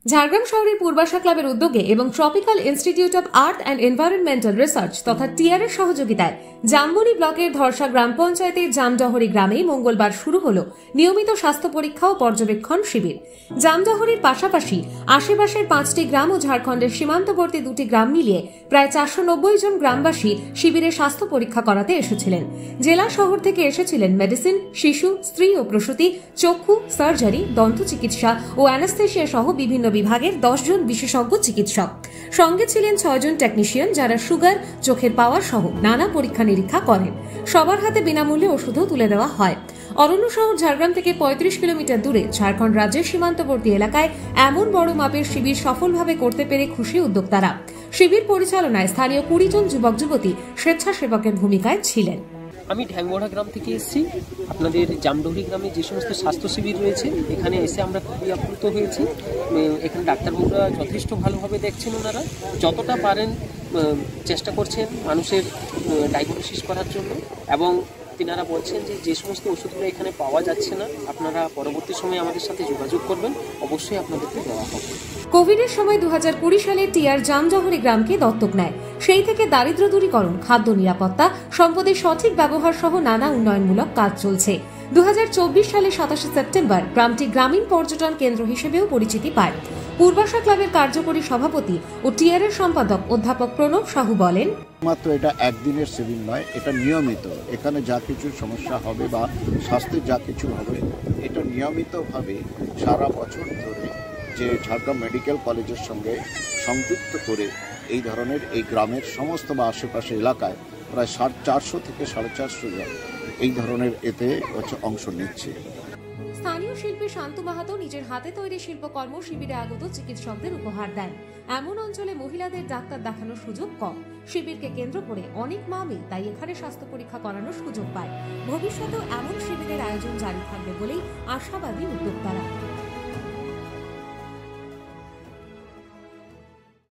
ঝাড়গ্রাম শহরের পূর্বাশা ক্লাবের উদ্যোগে এবং tropical institute of earth and environmental research তথা টিআর এর সহযোগিতায় জামবনি ব্লকের ধরসা গ্রাম পঞ্চায়েতের জামডহরি গ্রামে মঙ্গলবার শুরু হল নিয়মিত স্বাস্থ্য পরীক্ষা ও পর্যবেক্ষণ শিবির। জামডহরির পাশাপাশি আশেপাশের 5টি গ্রাম ও ঝাড়খণ্ডের সীমান্তবর্তী 2টি গ্রাম মিলিয়ে প্রায় 490 জন গ্রামবাসী শিবিরে স্বাস্থ্য পরীক্ষা করাতে এসেছিলেন। জেলা শহর থেকে এসেছিলেন মেডিসিন, শিশু, স্ত্রী ও প্রসূতি, চক্ষু, সার্জারি, দন্ত চিকিৎসা ও অ্যানাস্থেসিয়া সহ বিভিন্ন বিভাগের 10 জন বিশেষজ্ঞ চিকিৎসক। সঙ্গে ছিলেন 6 জন টেকনিশিয়ান যারা সুগার, চোখের পাওয়ার সহ নানা পরীক্ষা নিরীক্ষা করেন। সবার হাতে বিনামূল্যে ওষুধও তুলে দেওয়া হয়। অরণ্য শহর ঝাড়গ্রাম থেকে 35 কিলোমিটার দূরে ঝাড়খণ্ড রাজ্যের সীমান্তবর্তী এলাকায় এমন বড় মাপের শিবির সফলভাবে করতে পেরে খুশি উদ্যোক্তারা। শিবির পরিচালনায় স্থানীয় 20 জন যুবক যুবতী স্বেচ্ছাসেবকের ভূমিকায় ছিলেন। আমি ঢ্যাংবড়া গ্রাম থেকে এসেছি। আপনাদের জামডহরি গ্রামে যে সমস্ত স্বাস্থ্য শিবির রয়েছে এখানে এসে আমরা খুবই আপ্লুত হয়েছি। এখানে ডাক্তারবাবুরা যথেষ্ট ভালোভাবে দেখছেন, ওনারা যতটা পারেন চেষ্টা করছেন মানুষের ডায়াগনোসিস করার জন্য, এবং তিনারা বলছেন যে সমস্ত ওষুধগুলো এখানে পাওয়া যাচ্ছে না আপনারা পরবর্তী সময়ে আমাদের সাথে যোগাযোগ করবেন, অবশ্যই আপনাদেরকে দেওয়া হবে। কোভিডের সময় 2020 সালে টিআর জামডহরি গ্রামকে দত্তক নেয়। সেই থেকে দারিদ্র দূরীকরণ, খাদ্য নিরাপত্তা, সম্পদের সঠিক ব্যবহার সহ নানা উন্নয়নমূলক কাজ চলছে। 2024 সালে 27 সেপ্টেম্বর গ্রামটি গ্রামীণ পর্যটন কেন্দ্র হিসেবেও পরিচিতি পায়। পূর্বাশা ক্লাবের কার্যকরী সভাপতি ও টিআর এর সম্পাদক অধ্যাপক প্রণব সাহু বলেন, মাত্র এটা একদিনের শিবির নয়, এটা নিয়মিত। এখানে যা কিছু সমস্যা হবে বা স্বাস্থ্যের যা কিছু হবে এটা নিয়মিতভাবে সারা বছর ধরে যে ঝাড়গ্রাম মেডিকেল কলেজের সঙ্গে সংযুক্ত করে এই ধরনের এই গ্রামের সমস্ত বা আশেপাশে এলাকায় প্রায় 450 থেকে 450 জন এই ধরনের এতে অংশ নিচ্ছে। স্থানীয় শিল্পী শান্তু মাহাতো নিজের হাতে তৈরি শিল্পকর্ম শিবিরে আগত চিকিৎসকদের উপহার দেন। এমন অঞ্চলে মহিলাদের ডাক্তার দেখানোর সুযোগ কম। শিবিরকে কেন্দ্র করে অনেক মা-মেয়ে তাই এখানে স্বাস্থ্য পরীক্ষা করানোর সুযোগ পায়। ভবিষ্যতেও এমন শিবিরের আয়োজন জারি থাকবে বলেই আশাবাদী উদ্যোক্তারা।